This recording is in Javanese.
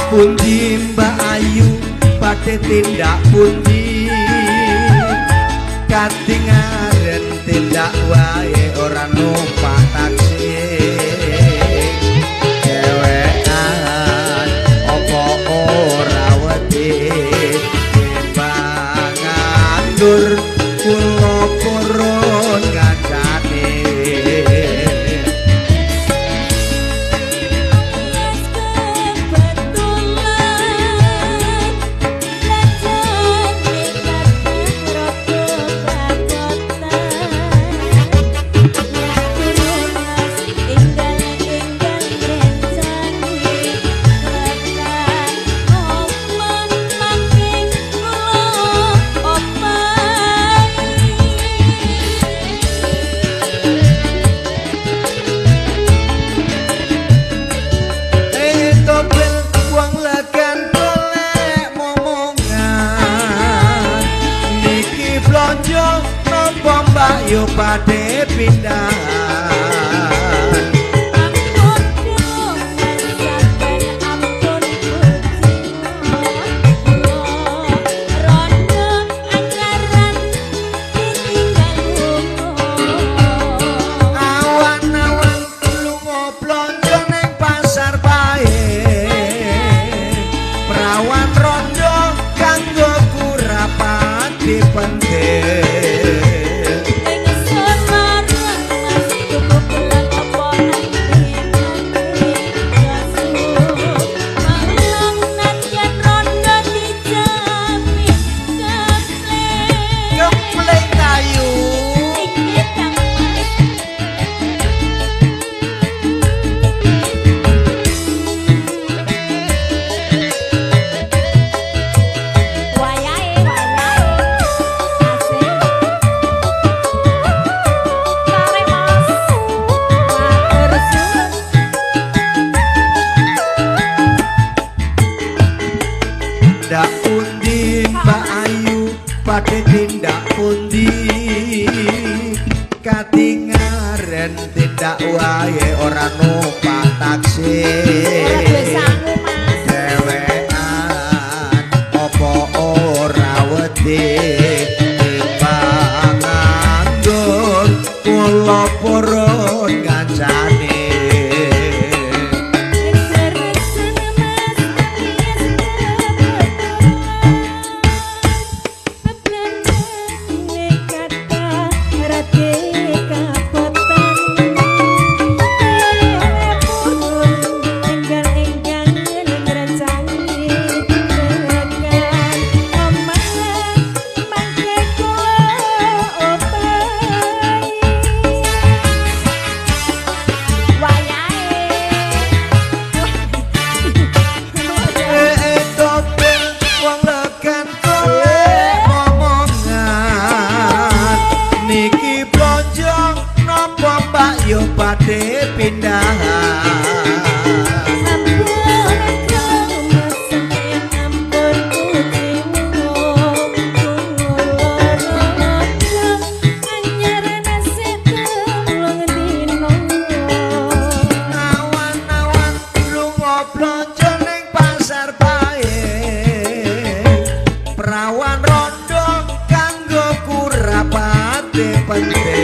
pundi Mbak Ayu badhe tindak pundi katingaren tindak wae ora numpak taksi dewekan apa ora wedi bangandur kula purun ngancane yo padhe pindah padhe tindak pundi katingaren tindak wae ora numpak taksi dewekan apa ora wedi bangandur kula purun ngancane yo padhe pindah perawan rondo kanggo kurapate penting